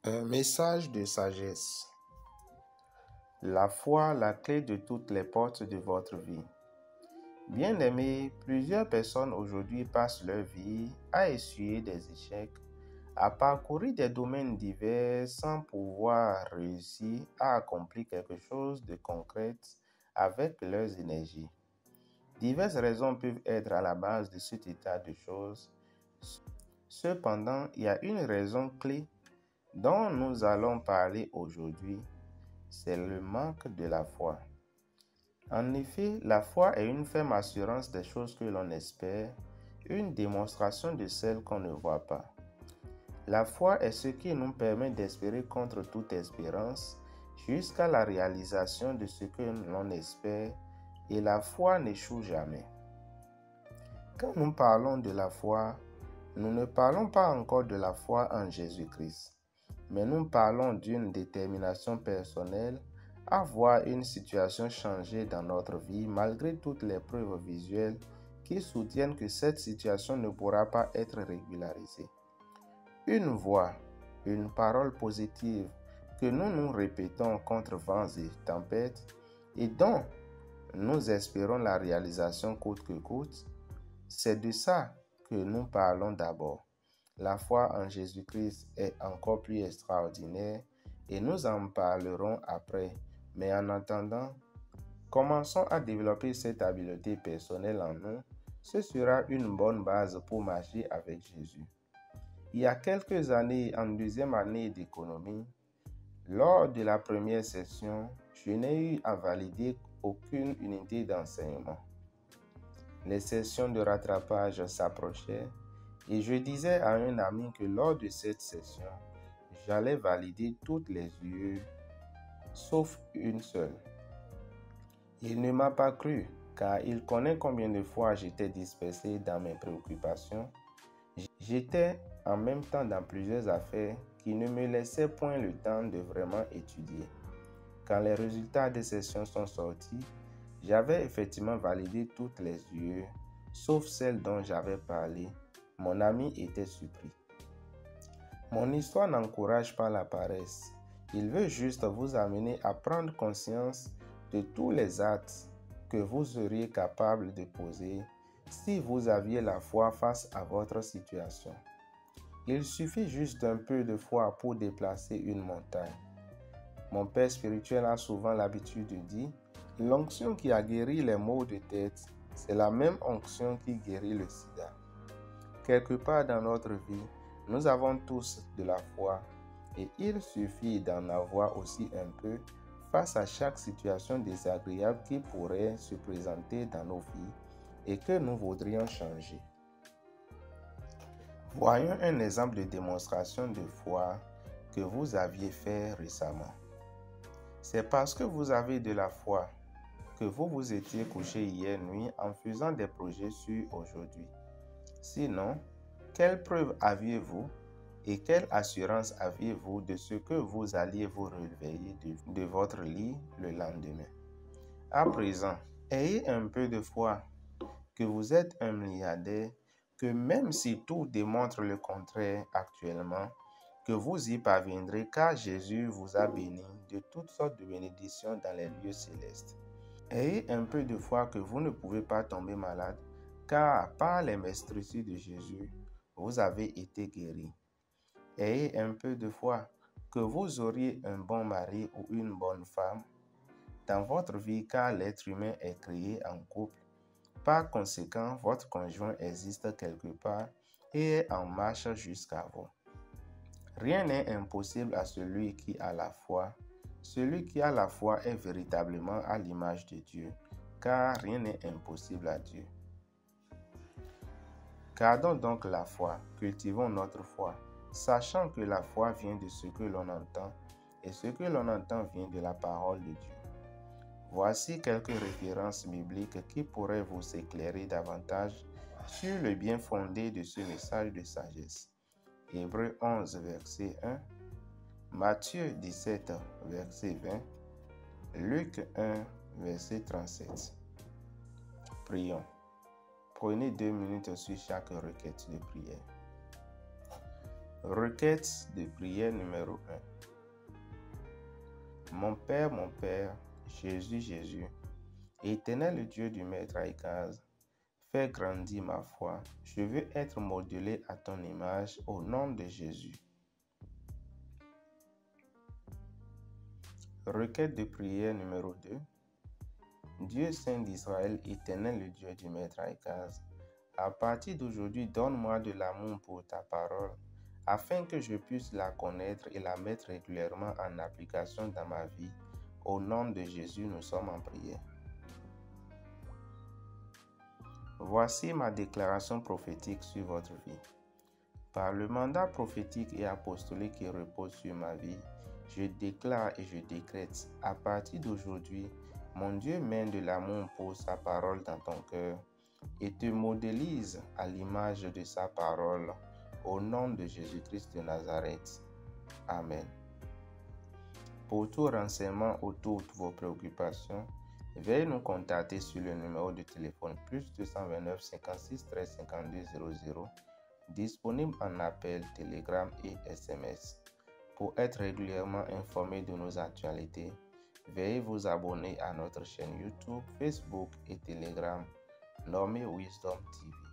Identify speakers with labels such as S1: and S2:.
S1: Un message de sagesse. La foi, la clé de toutes les portes de votre vie. Bien-aimés, plusieurs personnes aujourd'hui passent leur vie à essuyer des échecs, à parcourir des domaines divers sans pouvoir réussir à accomplir quelque chose de concret avec leurs énergies. Diverses raisons peuvent être à la base de cet état de choses. Cependant, il y a une raison clé dont nous allons parler aujourd'hui, c'est le manque de la foi. En effet, la foi est une ferme assurance des choses que l'on espère, une démonstration de celles qu'on ne voit pas. La foi est ce qui nous permet d'espérer contre toute espérance jusqu'à la réalisation de ce que l'on espère, et la foi n'échoue jamais. Quand nous parlons de la foi, nous ne parlons pas encore de la foi en Jésus-Christ. Mais nous parlons d'une détermination personnelle à voir une situation changer dans notre vie malgré toutes les preuves visuelles qui soutiennent que cette situation ne pourra pas être régularisée. Une voix, une parole positive que nous répétons contre vents et tempêtes et dont nous espérons la réalisation coûte que coûte, c'est de ça que nous parlons d'abord. La foi en Jésus-Christ est encore plus extraordinaire et nous en parlerons après. Mais en attendant, commençons à développer cette habileté personnelle en nous. Ce sera une bonne base pour marcher avec Jésus. Il y a quelques années, en deuxième année d'économie, lors de la première session, je n'ai eu à valider aucune unité d'enseignement. Les sessions de rattrapage s'approchaient. Et je disais à un ami que lors de cette session, j'allais valider toutes les UE, sauf une seule. Il ne m'a pas cru, car il connaît combien de fois j'étais dispersé dans mes préoccupations. J'étais en même temps dans plusieurs affaires qui ne me laissaient point le temps de vraiment étudier. Quand les résultats des sessions sont sortis, j'avais effectivement validé toutes les UE, sauf celle dont j'avais parlé. Mon ami était surpris. Mon histoire n'encourage pas la paresse. Il veut juste vous amener à prendre conscience de tous les actes que vous seriez capable de poser si vous aviez la foi face à votre situation. Il suffit juste d'un peu de foi pour déplacer une montagne. Mon père spirituel a souvent l'habitude de dire « L'onction qui a guéri les maux de tête, c'est la même onction qui guérit le sida. » Quelque part dans notre vie, nous avons tous de la foi et il suffit d'en avoir aussi un peu face à chaque situation désagréable qui pourrait se présenter dans nos vies et que nous voudrions changer. Voyons un exemple de démonstration de foi que vous aviez fait récemment. C'est parce que vous avez de la foi que vous vous étiez couché hier nuit en faisant des projets sur aujourd'hui. Sinon, quelle preuve aviez-vous et quelle assurance aviez-vous de ce que vous alliez vous réveiller de votre lit le lendemain? À présent, ayez un peu de foi que vous êtes un milliardaire, que même si tout démontre le contraire actuellement, que vous y parviendrez car Jésus vous a béni de toutes sortes de bénédictions dans les lieux célestes. Ayez un peu de foi que vous ne pouvez pas tomber malade, car par les meurtrissures de Jésus, vous avez été guéri. Ayez un peu de foi que vous auriez un bon mari ou une bonne femme dans votre vie, car l'être humain est créé en couple. Par conséquent, votre conjoint existe quelque part et est en marche jusqu'à vous. Rien n'est impossible à celui qui a la foi. Celui qui a la foi est véritablement à l'image de Dieu, car rien n'est impossible à Dieu. Gardons donc la foi, cultivons notre foi, sachant que la foi vient de ce que l'on entend, et ce que l'on entend vient de la parole de Dieu. Voici quelques références bibliques qui pourraient vous éclairer davantage sur le bien fondé de ce message de sagesse. Hébreux 11, verset 1, Matthieu 17, verset 20, Luc 1, verset 37. Prions. Prenez 2 minutes sur chaque requête de prière. Requête de prière numéro 1. Mon Père, Jésus, Jésus, Éternel Dieu du Maître Aïkaz, fais grandir ma foi. Je veux être modelé à ton image au nom de Jésus. Requête de prière numéro 2. Dieu Saint d'Israël, Éternel le Dieu du Maître Aïkaz, à partir d'aujourd'hui, donne-moi de l'amour pour ta parole, afin que je puisse la connaître et la mettre régulièrement en application dans ma vie. Au nom de Jésus, nous sommes en prière. Voici ma déclaration prophétique sur votre vie. Par le mandat prophétique et apostolique qui repose sur ma vie, je déclare et je décrète, à partir d'aujourd'hui, mon Dieu met de l'amour pour sa parole dans ton cœur et te modélise à l'image de sa parole, au nom de Jésus-Christ de Nazareth. Amen. Pour tout renseignement autour de vos préoccupations, veuillez nous contacter sur le numéro de téléphone +229 56 13 52 00, disponible en appel, télégramme et SMS. Pour être régulièrement informé de nos actualités, veuillez vous abonner à notre chaîne YouTube, Facebook et Telegram, nommée Wisdom TV.